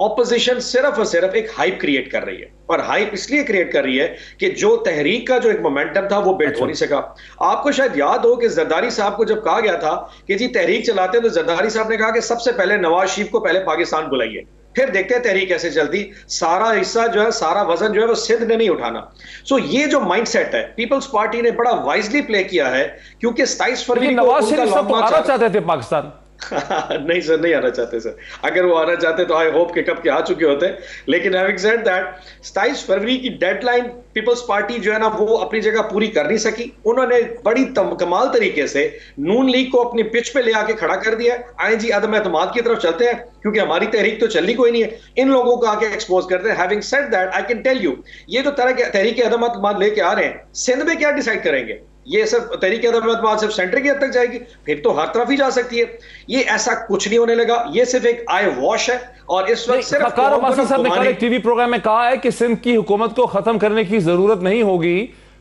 ऑपोजिशन सिर्फ और सिर्फ एक हाइप क्रिएट कर रही है, और हाइप इसलिए क्रिएट कर रही है कि जो तहरीक का जो एक मोमेंटम था वो बिल्ड हो नहीं सका। आपको शायद याद हो कि जरदारी साहब को जब कहा गया था कि जी तहरीक चलाते हैं, तो जरदारी साहब ने कहा कि सबसे पहले नवाज शरीफ को पहले पाकिस्तान बुलाइए, फिर देखते हैं तहरीक कैसे चलती। सारा हिस्सा जो है, सारा वजन जो है वो सिंध ने नहीं उठाना। सो ये जो माइंडसेट है पीपल्स पार्टी ने बड़ा वाइजली प्ले किया है, क्योंकि 27 फरवरी को नवाज शरीफ साहब आना चाहते थे पाकिस्तान। नहीं सर, नहीं आना चाहते सर। अगर वो आना चाहते तो आई होप के कब के आ चुके होते। लेकिन हैविंग सेड दैट, 27 फरवरी की डेडलाइन पीपल्स पार्टी जो है ना वो अपनी जगह पूरी कर नहीं सकी। उन्होंने बड़ी कमाल तरीके से नून लीग को अपनी पिच पे ले आके खड़ा कर दिया। आए जी अदम एतमाद की तरफ चलते हैं, क्योंकि हमारी तहरीक तो चलनी कोई नहीं है, इन लोगों को आके एक्सपोज करते हैं। Having said that, I can tell you, ये जो तहरीक अदम एतमाद लेके आ रहे हैं, सिंध में क्या डिसाइड करेंगे? ये सिर्फ तहरीक अदम एतमाद सिर्फ सेंटर की हद तक जाएगी? फिर तो हर तरफ ही जा सकती है। ये ऐसा कुछ नहीं होने लगा, ये सिर्फ एक आई वॉश है। और इस वक्त सिर्फ वकार अब्बासी साहब ने कल एक टीवी प्रोग्राम में कहा है कि सिंध की हुकूमत को खत्म करने की जरूरत नहीं होगी।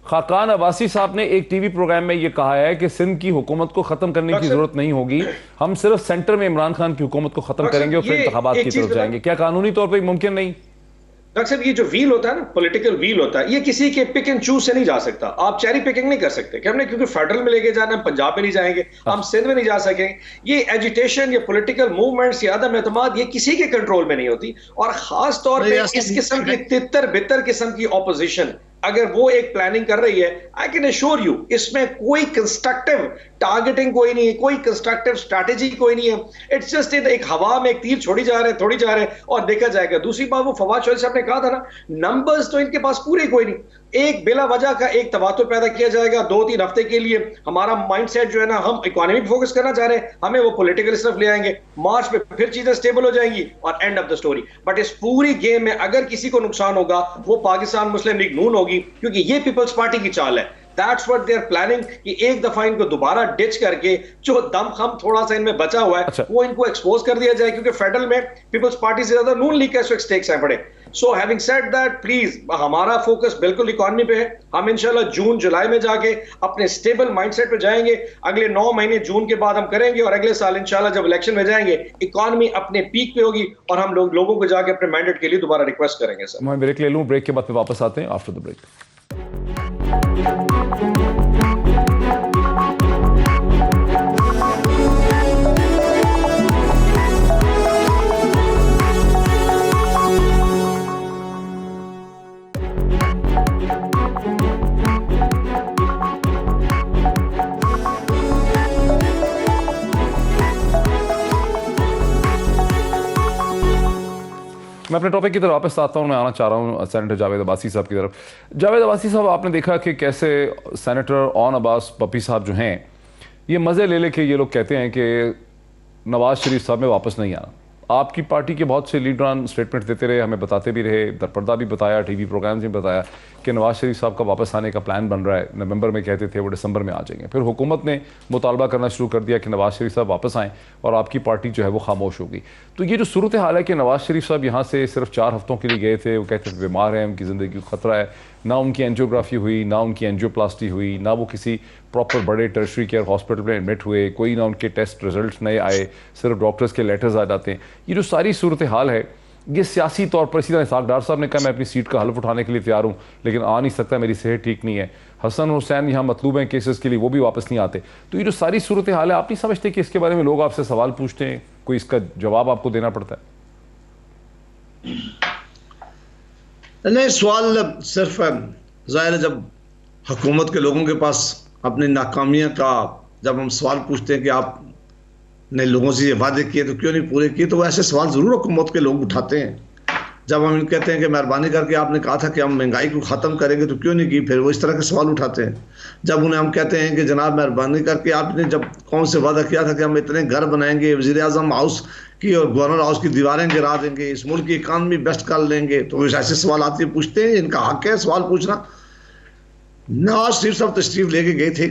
खाकान अब्बासी साहब ने एक टीवी प्रोग्राम में यह कहा है कि सिंध की हुकूमत को खत्म करने की जरूरत नहीं होगी, हम सिर्फ सेंटर में इमरान खान की हुकूमत को खत्म करेंगे और फिर इंतखाबात की तरफ जाएंगे। क्या कानूनी तौर पर मुमकिन नहीं? डॉक्टर साहब, ये जो व्हील होता है ना, पॉलिटिकल व्हील होता है, ये किसी के पिक एंड चूज से नहीं जा सकता। आप चेरी पिकिंग नहीं कर सकते कि हमने क्योंकि फेडरल में लेके जाना, हम पंजाब में नहीं जाएंगे, हम सिंध में नहीं जा सकेंगे। ये एजिटेशन, ये पॉलिटिकल मूवमेंट्स, ये अदम एतमाद, ये किसी के कंट्रोल में नहीं होती। और खास तौर पे इस किस्म की तितर बितर किस्म की ऑपोजिशन अगर वो एक प्लानिंग कर रही है, आई कैन एश्योर यू इसमें कोई कंस्ट्रक्टिव टारगेटिंग कोई नहीं है, कोई कंस्ट्रक्टिव स्ट्रैटेजी कोई नहीं है। इट्स जस्ट एक हवा में एक तीर छोड़ी जा रहे हैं और देखा जाएगा। दूसरी बात, वो फवाद चौधरी साहब ने कहा था ना, नंबर्स तो इनके पास पूरे कोई नहीं। एक बिला वजह का एक तवातुर पैदा किया जाएगा 2-3 हफ्ते के लिए। हमारा माइंडसेट जो है ना, हम इकोनॉमी पे फोकस करना चाह रहे हैं, हमें वो पॉलिटिकल तरफ ले आएंगे। मार्च पे फिर चीजें स्टेबल हो जाएंगी और end of the story. But इस पूरी गेम में अगर किसी को नुकसान होगा वो पाकिस्तान मुस्लिम लीग नून होगी, क्योंकि ये पीपल्स पार्टी की चाल है। That's what they are planning कि एक दफा इनको दोबारा डिच करके जो दमखम थोड़ा सा इनमें बचा हुआ है वो इनको एक्सपोज कर दिया जाए, क्योंकि फेडरल में पीपल्स पार्टी से ज्यादा नून लीग का स्टेक्स हैं बड़े। So having said that, please हमारा फोकस बिल्कुल इकोनॉमी पे है। हम इंशाल्लाह जून जुलाई में जाके अपने स्टेबल माइंडसेट पे जाएंगे। अगले 9 महीने जून के बाद हम करेंगे और अगले साल इंशाल्लाह जब इलेक्शन में जाएंगे इकोनॉमी अपने पीक पे होगी और हम लोगों को जाके अपने मैंडेट के लिए दोबारा रिक्वेस्ट करेंगे। सर मैं ब्रेक ले लूं, ब्रेक के बाद में वापस आते हैं आफ्टर द ब्रेक। मैं अपने टॉपिक की तरफ वापस आता हूँ। मैं आना चाह रहा हूँ सेनेटर जावेद अब्बासी साहब की तरफ। जावेद अब्बासी साहब, आपने देखा कि कैसे सेनेटर ऑन अब्बास पप्पी साहब जो हैं, ये मज़े ले लेके ये लोग कहते हैं कि नवाज शरीफ साहब में वापस नहीं आना। आपकी पार्टी के बहुत से लीडरान स्टेटमेंट देते रहे, हमें बताते भी रहे, दरपर्दा भी बताया, टीवी प्रोग्राम्स में बताया कि नवाज शरीफ साहब का वापस आने का प्लान बन रहा है। नवंबर में कहते थे वो दिसंबर में आ जाएंगे। फिर हुकूमत ने मुतालबा करना शुरू कर दिया कि नवाज शरीफ साहब वापस आएँ और आपकी पार्टी जो है वो खामोश होगी। तो ये जो सूरत हाल है कि नवाज शरीफ साहब यहाँ से सिर्फ 4 हफ्तों के लिए गए थे, वो कहते थे बीमार हैं, उनकी ज़िंदगी को ख़तरा है, ना उनकी एंजियोग्राफी हुई, ना उनकी एंजियोप्लास्टी हुई, ना वो किसी प्रॉपर बड़े टर्शरी केयर हॉस्पिटल में एडमिट हुए, कोई ना उनके टेस्ट रिजल्ट नए आए, सिर्फ डॉक्टर्स के लेटर्स आ जाते हैं। ये जो सारी सूरत हाल है, ये सियासी तौर पर, इसी तरह इसाक डार साहब ने कहा मैं अपनी सीट का हल्फ उठाने के लिए तैयार हूँ लेकिन आ नहीं सकता, मेरी सेहत ठीक नहीं है। हसन हुसैन यहाँ मतलूब हैं केसेस के लिए, वो भी वापस नहीं आते। तो ये जो सारी सूरत हाल है, आप नहीं समझते कि इसके बारे में लोग आपसे सवाल पूछते हैं, कोई इसका जवाब आपको देना पड़ता है? नहीं, सवाल सिर्फ ज़ाहिर है जब हुकूमत के लोगों के पास अपनी नाकामियां का जब हम सवाल पूछते हैं कि आपने लोगों से ये वादे किए तो क्यों नहीं पूरे किए, तो ऐसे सवाल ज़रूर हुकूमत के लोग उठाते हैं। जब हम कहते हैं कि मेहरबानी करके आपने कहा था कि हम महंगाई को ख़त्म करेंगे तो क्यों नहीं की, फिर वो इस तरह के सवाल उठाते हैं। जब उन्हें हम कहते हैं कि जनाब मेहरबानी करके आपने जब कौन से वादा किया था कि हम इतने घर बनाएंगे, वज़ीर-ए-आज़म हाउस की और गवर्नर हाउस की दीवारें गिरा देंगे, इस मुल्क की इकानमी बेस्ट कर लेंगे, तो ऐसे सवाल आते पूछते हैं। इनका हक है सवाल पूछना। नवाज शरीफ साहब तशरीफ लेके गए थे,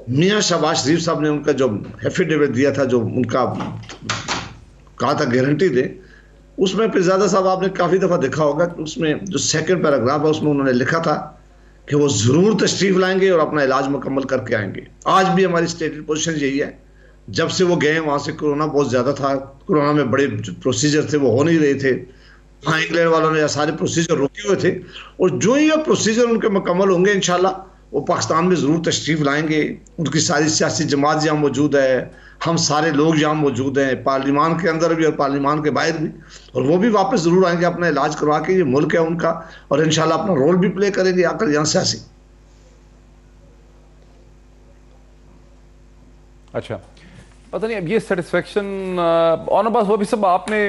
मियाँ शहबाज शरीफ साहब ने उनका जो एफिडेविट दिया था, जो उनका कहा था गारंटी दे, उसमें पिरजादा साहब आपने काफ़ी दफ़ा देखा होगा कि उसमें जो सेकंड पैराग्राफ है उसमें उन्होंने लिखा था कि वो ज़रूर तशरीफ़ लाएंगे और अपना इलाज मुकम्मल करके आएंगे। आज भी हमारी स्टेटेड पोजीशन यही है। जब से वो गए वहाँ से कोरोना बहुत ज़्यादा था, कोरोना में बड़े प्रोसीजर थे वो हो नहीं रहे थे, हाँ इंग्लैंड वालों ने सारे प्रोसीजर रोके हुए थे, और जो ही ये प्रोसीजर उनके मुकम्मल होंगे इंशाल्लाह वो पाकिस्तान में ज़रूर तशरीफ़ लाएंगे। उनकी सारी सियासी जमात यहाँ मौजूद है, हम सारे लोग यहाँ मौजूद हैं, पार्लिमान के अंदर भी और पार्लिमान के बाहर भी, और वो भी वापस ज़रूर आएंगे अपना इलाज करवा के। ये मुल्क है उनका और इंशाल्लाह अपना रोल भी प्ले करेंगे आकर यहाँ सियासी। अच्छा, पता नहीं अब ये सेटिस्फेक्शन ऑन अब्बास वो भी सब आपने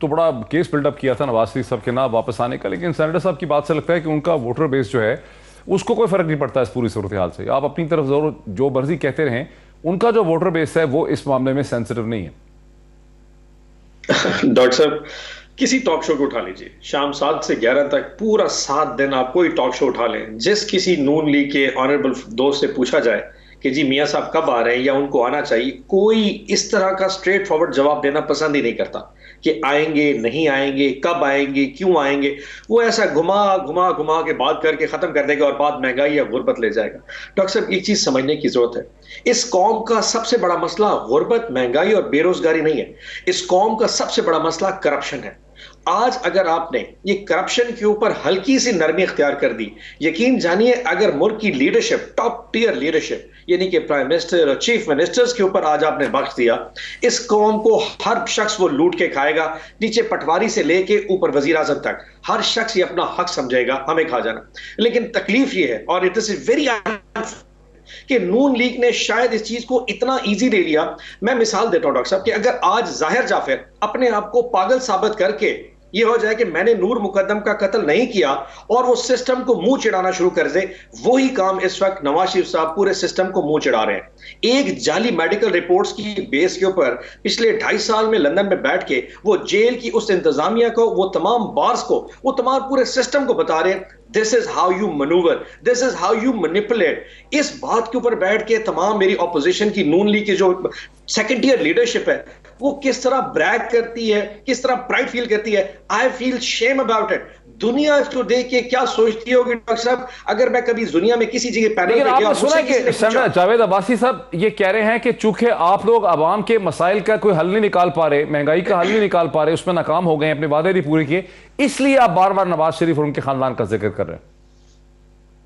तो बड़ा केस बिल्डअप किया था नवाज शरीफ साहब के ना वापस आने का, लेकिन सेनेटर साहब की बात से लगता है कि उनका वोटर बेस जो है उसको कोई फर्क नहीं पड़ता इस पूरी सूरत हाल से। आप अपनी तरफ जो मर्जी कहते रहें, उनका जो वोटर बेस है वो इस मामले में सेंसिटिव नहीं है। डॉक्टर साहब किसी टॉक शो को उठा लीजिए, शाम 7 से 11 तक पूरा 7 दिन आप कोई टॉक शो उठा लें, जिस किसी नून लीग के ऑनरेबल दोस्त से पूछा जाए कि जी मियां साहब कब आ रहे हैं या उनको आना चाहिए, कोई इस तरह का स्ट्रेट फॉरवर्ड जवाब देना पसंद ही नहीं करता कि आएंगे नहीं आएंगे, कब आएंगे, क्यों आएंगे। वो ऐसा घुमा घुमा घुमा के बात करके खत्म कर देगा और बात महंगाई या गुर्बत ले जाएगा। डॉक्टर साहब एक चीज समझने की जरूरत है, इस कौम का सबसे बड़ा मसला गुर्बत, महंगाई और बेरोजगारी नहीं है। इस कौम का सबसे बड़ा मसला करप्शन है। आज अगर आपने ये करप्शन के ऊपर हल्की सी नरमी इख्तियार कर दी, यकीन जानिए अगर मुल्क की लीडरशिप, टॉप टियर लीडरशिप यानी कि प्राइम मिनिस्टर और चीफ मिनिस्टर्स के ऊपर आज आपने बख्श दिया, इस कौम को हर शख्स वो लूट के खाएगा, नीचे पटवारी से लेके ऊपर वजीर आजम तक हर शख्स ये अपना हक समझेगा हमें खा जाना। लेकिन तकलीफ ये है, और दिस इज वेरी कि नून लीग ने शायद इस चीज को इतना इजी ले लिया। मैं मिसाल देता हूं डॉक्टर साहब कि अगर आज जाहिर जाफर अपने आप को पागल साबित करके ये हो जाए कि मैंने नूर मुकद्दम का कत्ल नहीं किया और वो सिस्टम को मुंह चिढ़ाना शुरू कर दे, वही काम इस वक्त नवाज शरीफ साहब पूरे सिस्टम को मुंह चिढ़ा रहे हैं। एक जाली मेडिकल रिपोर्ट्स की बेस के ऊपर पिछले 2.5 साल में लंदन में बैठ के वो जेल की उस इंतजामिया को, वो तमाम बार्स को, वो तमाम पूरे सिस्टम को बता रहे हैं this is how you manoeuvre, this is how you manipulate. इस बात के ऊपर बैठ के तमाम मेरी ऑपोजिशन की नून लीग की जो सेकंड ईयर लीडरशिप है वो किस तरह ब्रैग करती है, किस तरह प्राइड फील करती है। I feel shame about it. दुनिया इसको देख के क्या सोचती होगी डॉक्टर साहब, अगर मैं कभी दुनिया में किसी जगह पैनल लेकिन पे आपने गया, सुना कि सेनेटर जावेद अब्बासी साहब ये कह रहे हैं कि चूंकि आप लोग अवाम के मसाइल का कोई हल नहीं निकाल पा रहे, महंगाई का हल नहीं निकाल पा रहे, उसमें नाकाम हो गए, अपने वादे नहीं पूरे किए, इसलिए आप बार बार नवाज शरीफ और उनके खानदान का जिक्र कर रहे हैं।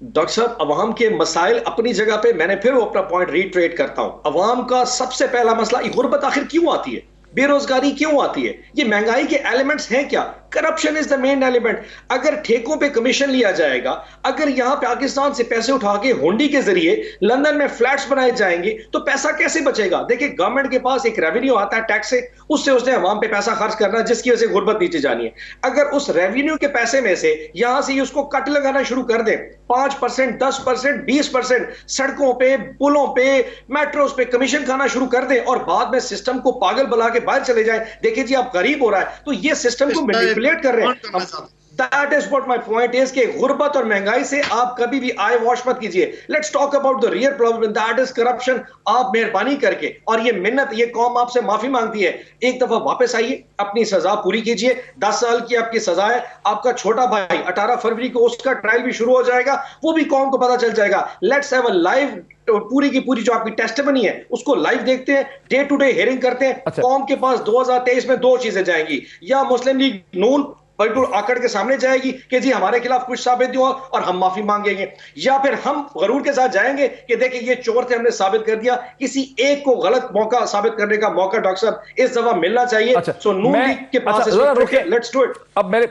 डॉक्टर साहब अवाम के मसाइल अपनी जगह पे, मैंने फिर वो अपना पॉइंट रीट्रेट करता हूं, अवाम का सबसे पहला मसला ये गुर्बत आखिर क्यों आती है, बेरोजगारी क्यों आती है, ये महंगाई के एलिमेंट्स हैं क्या? Corruption is the main element. अगर ठेकों पे कमीशन लिया जाएगा, अगर यहां पाकिस्तान से पैसे उठा के हुंडी के जरिए लंदन में फ्लैट्स बनाए जाएंगे तो पैसा कैसे बचेगा? देखिए गवर्नमेंट के पास एक रेवेन्यू आता है टैक्स से, उससे उसने अवाम पे पैसा खर्च करना जिसकी वजह से गुर्बत नीचे जानी है। अगर उस रेवेन्यू के पैसे में से यहां से उसको कट लगाना शुरू कर दे, 5%, 10%, 20% सड़कों पे, पुलों पे, मेट्रोस पे कमीशन खाना शुरू कर दे और बाद में सिस्टम को पागल बना के बाहर चले जाए, देखिए जी आप गरीब हो रहा है, तो ये सिस्टम को मैनिपुलेट कर रहे हैं। That is what my point is कि गुर्बत और महंगाई से आप कभी भी आई वॉश मत कीजिए। Let's talk about the real problem, that is corruption। आप मेहरबानी करके, और ये मिन्नत, ये कौम आपसे माफी मांगती है, एक दफा वापस आइए, अपनी सजा पूरी कीजिए। 10 साल की आपकी सजा है, आपका छोटा भाई 18 फरवरी को उसका ट्रायल भी शुरू हो जाएगा, वो भी कौम को पता चल जाएगा। लेट्स हैव अ लाइव, पूरी की पूरी जो आपकी टेस्टिमनी है उसको लाइव देखते हैं, डे टू डे हियरिंग करते हैं। अच्छा। कौम के पास 2023 में 2 चीजें जाएंगी, या मुस्लिम लीग नून बिल्कुल आकड़ के सामने जाएगी कि जी हमारे खिलाफ कुछ साबित हुआ और हम माफी मांगेंगे, या फिर हम गरूर के साथ जाएंगे कि देखिए ये चोर थे, हमने साबित कर दिया। किसी एक को गलत मौका साबित करने का मौका डॉक्टर साहब इस दफा मिलना चाहिए। अच्छा, सो नून लीग के पास लेट्स डू इट। अब मेरे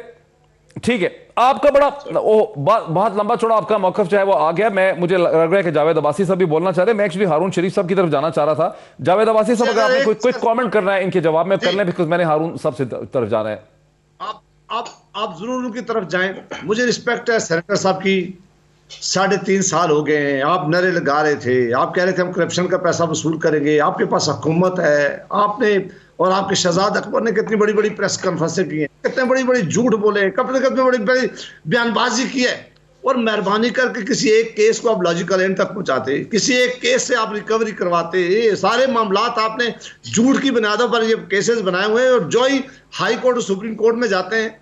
ठीक है, आपका बड़ा बहुत लंबा चौड़ा आपका मौकफ जो है वो आ गया। मुझे लग रहा है कि जावेद अब्बासी साहब भी बोलना चाह रहे हैं। मैं एक्चुअली हारून शरीफ साहब की तरफ जाना चाह रहा था। जावेद अब्बासी साहब अगर आपने कोई क्विक कमेंट करना है इनके जवाब में कर लें, बिकॉज मैंने हारून साहब से तरफ जाना है। आप जरूर उनकी तरफ जाएं। मुझे रिस्पेक्ट है सेनेटर साहब की, 3.5 साल हो गए हैं, आप नारे लगा रहे थे, आप कह रहे थे हम करप्शन का पैसा वसूल करेंगे, आपके पास हुकूमत है, आपने और आपके शहजाद अकबर ने कितनी बड़ी बड़ी प्रेस कॉन्फ्रेंसें की हैं, कितने बड़ी बड़ी झूठ बोले, कितने बड़ी बड़ी बयानबाजी की है। और मेहरबानी करके किसी एक केस को आप लॉजिकल एंड तक पहुंचाते, किसी एक केस से आप रिकवरी करवाते। ये सारे मामलात आपने झूठ की बुनियादों पर ये केसेस बनाए हुए हैं, और जो ही हाई कोर्ट और सुप्रीम कोर्ट में जाते हैं,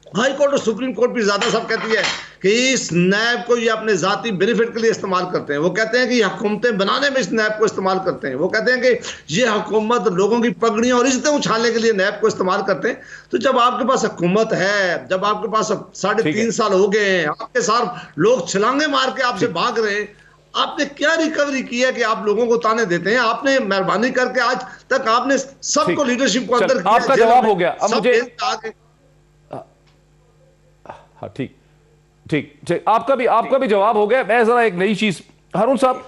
हाई कोर्ट और सुप्रीम कोर्ट भी ज्यादा सब कहती है कि इस नैब को ये अपने जाती बेनिफिट के लिए इस्तेमाल करते हैं। वो कहते हैं कि हुकूमतें बनाने में इस नैब को इस्तेमाल करते हैं। वो कहते हैं कि ये हुकूमत लोगों की पगड़ियां और इज्जतें उछालने के लिए नैब को इस्तेमाल करते हैं। तो जब आपके पास हुकूमत है, जब आपके पास 3.5 साल हो गए हैं, आपके साथ लोग छलांगे मार के आपसे भाग रहे हैं, आपने क्या रिकवरी की है कि आप लोगों को ताने देते हैं? आपने मेहरबानी करके आज तक आपने सबको लीडरशिप को अंदर किया। आपका जवाब हो गया। अब मुझे हाँ ठीक ठीक ठीक, आपका भी जवाब हो गया। मैं जरा एक नई चीज, हारून साहब,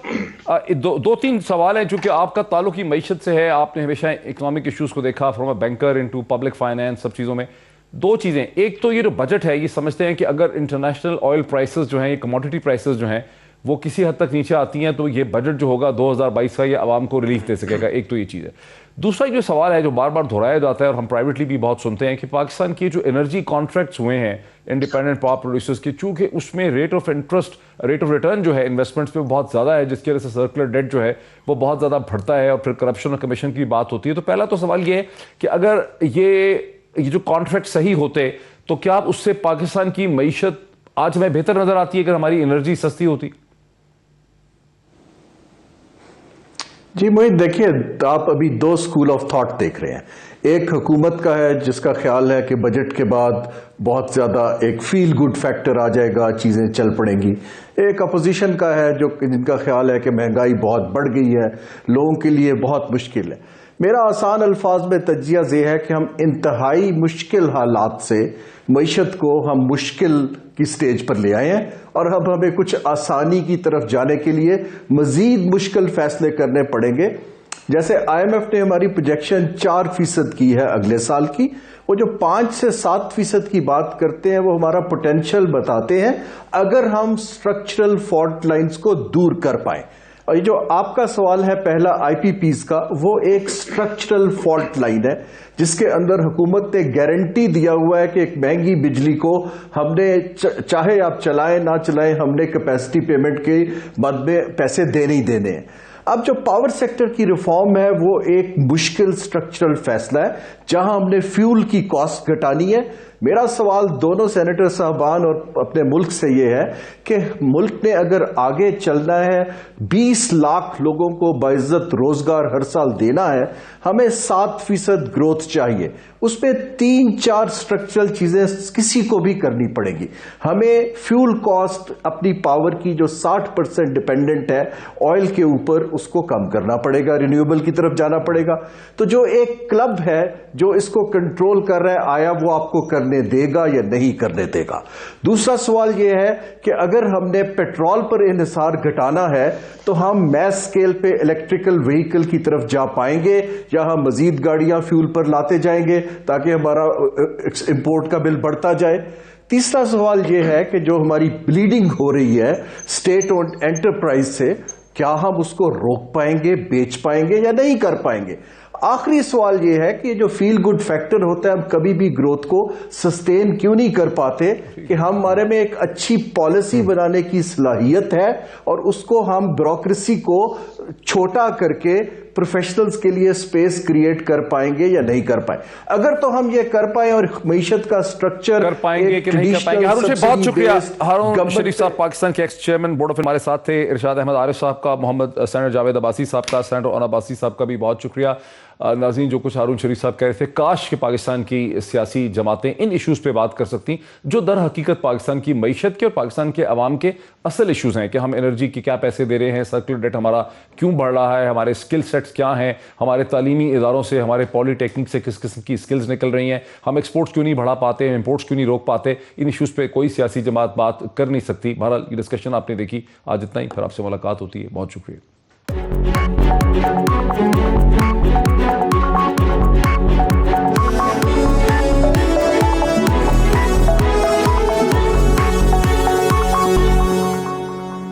दो तीन सवाल हैं चूंकि आपका ताल्लुक ही मईशत से है, आपने हमेशा इकोनॉमिक इश्यूज को देखा from a banker into public finance, सब चीजों में। दो चीजें, एक तो ये जो बजट है, ये समझते हैं कि अगर इंटरनेशनल ऑयल प्राइसेस जो हैं, ये कमोडिटी प्राइसेस जो हैं, वो किसी हद तक नीचे आती हैं तो ये बजट जो होगा 2022 का, ये आवाम को रिलीफ दे सकेगा। एक तो ये चीज़ है। दूसरा जो सवाल है जो बार बार दोहराया जाता है और हम प्राइवेटली भी बहुत सुनते हैं कि पाकिस्तान की जो एनर्जी कॉन्ट्रैक्ट्स हुए हैं इंडिपेंडेंट पावर प्रोड्यूसर्स के, चूंकि उसमें रेट ऑफ रिटर्न जो है इन्वेस्टमेंट्स पे बहुत ज़्यादा है, जिसकी वजह से सर्कुलर डेट जो है वो बहुत ज़्यादा बढ़ता है और फिर करप्शन और कमीशन की बात होती है। तो पहला तो सवाल ये है कि अगर ये जो कॉन्ट्रैक्ट सही होते तो क्या उससे पाकिस्तान की मईशत आज हमें बेहतर नजर आती है अगर हमारी एनर्जी सस्ती होती? जी मोहित, देखिए आप अभी दो स्कूल ऑफ थॉट देख रहे हैं। एक हुकूमत का है जिसका ख्याल है कि बजट के बाद बहुत ज़्यादा एक फील गुड फैक्टर आ जाएगा, चीज़ें चल पड़ेंगी। एक अपोजिशन का है जिनका ख्याल है कि महंगाई बहुत बढ़ गई है, लोगों के लिए बहुत मुश्किल है। मेरा आसान अल्फाज में तज्जिया ये है कि हम इंतहाई मुश्किल हालात से मईशत को हम मुश्किल की स्टेज पर ले आए हैं और अब हमें कुछ आसानी की तरफ जाने के लिए मजीद मुश्किल फैसले करने पड़ेंगे। जैसे IMF ने हमारी प्रोजेक्शन 4% की है अगले साल की, वो जो 5 से 7% की बात करते हैं वो हमारा पोटेंशियल बताते हैं अगर हम स्ट्रक्चरल फॉल्ट लाइंस को दूर कर पाए। और ये जो आपका सवाल है पहला IPPs का, वो एक स्ट्रक्चरल फॉल्ट लाइन है जिसके अंदर हुकूमत ने गारंटी दिया हुआ है कि एक महंगी बिजली को हमने चाहे आप चलाएं ना चलाएं, हमने कैपेसिटी पेमेंट के बाद में पैसे देने ही देने हैं। अब जो पावर सेक्टर की रिफॉर्म है वो एक मुश्किल स्ट्रक्चरल फैसला है जहां हमने फ्यूल की कॉस्ट घटानी है। मेरा सवाल दोनों सेनेटर साहबान और अपने मुल्क से ये है कि मुल्क ने अगर आगे चलना है, 20 लाख लोगों को बाइज्जत रोजगार हर साल देना है, हमें 7% ग्रोथ चाहिए। उसमें 3-4 स्ट्रक्चरल चीजें किसी को भी करनी पड़ेगी। हमें फ्यूल कॉस्ट अपनी पावर की जो 60% डिपेंडेंट है ऑयल के ऊपर, उसको कम करना पड़ेगा, रिन्यूएबल की तरफ जाना पड़ेगा। तो जो एक क्लब है जो इसको कंट्रोल कर रहा है, आया वो आपको करने देगा या नहीं करने देगा? दूसरा सवाल यह है कि अगर हमने पेट्रोल पर इन्हिसार घटाना है तो हम मैस स्केल पे इलेक्ट्रिकल व्हीकल की तरफ जा पाएंगे या हम मजीद गाड़ियां फ्यूल पर लाते जाएंगे ताकि हमारा इंपोर्ट का बिल बढ़ता जाए? तीसरा सवाल यह है कि जो हमारी ब्लीडिंग हो रही है स्टेट ओन्ड एंटरप्राइज से, क्या हम उसको रोक पाएंगे, बेच पाएंगे या नहीं कर पाएंगे? आखिरी सवाल यह है कि ये जो फील गुड फैक्टर होता है, हम कभी भी ग्रोथ को सस्टेन क्यों नहीं कर पाते कि हमारे में एक अच्छी पॉलिसी बनाने की सलाहियत है और उसको हम ब्यूरोक्रेसी को छोटा करके प्रोफेशनल्स के लिए स्पेस क्रिएट कर पाएंगे या नहीं कर पाए? अगर तो हम ये कर पाए और मईशत का स्ट्रक्चर कर पाएंगे कि नहीं कर पाएंगे। हारून से बहुत शुक्रिया। हारून शरीफ साहब पाकिस्तान के एक्स चेयरमैन बोर्ड ऑफ हमारे साथ थे। इरशाद अहमद आरिफ साहब का, मोहम्मद सेनेटर जावेद अब्बासी साहब का, सेनेटर ओन अब्बासी साहब का भी बहुत शुक्रिया। नाज़रीन, जो कुछ हारून शरीफ साहब कह रहे थे, काश कि पाकिस्तान की सियासी जमातें इन इशूज़ पे बात कर सकती जो दर हकीकत पाकिस्तान की मईशत के और पाकिस्तान के अवाम के असल इशूज़ हैं कि हम एनर्जी की क्या पैसे दे रहे हैं, सर्कुलर डेट हमारा क्यों बढ़ रहा है, हमारे स्किल सेट्स क्या हैं, हमारे तालीमी इदारों से, हमारे पॉलीटेक्निक से किस किस्म की स्किल्स निकल रही हैं, हम एक्सपोर्ट्स क्यों नहीं बढ़ा पाते, इंपोर्ट्स क्यों नहीं रोक पाते। इन इशूज़ पे कोई सियासी जमात बात कर नहीं सकती। बहरहाल ये डिस्कशन आपने देखी, आज इतना ही, फिर आपसे मुलाकात होती है। बहुत शुक्रिया।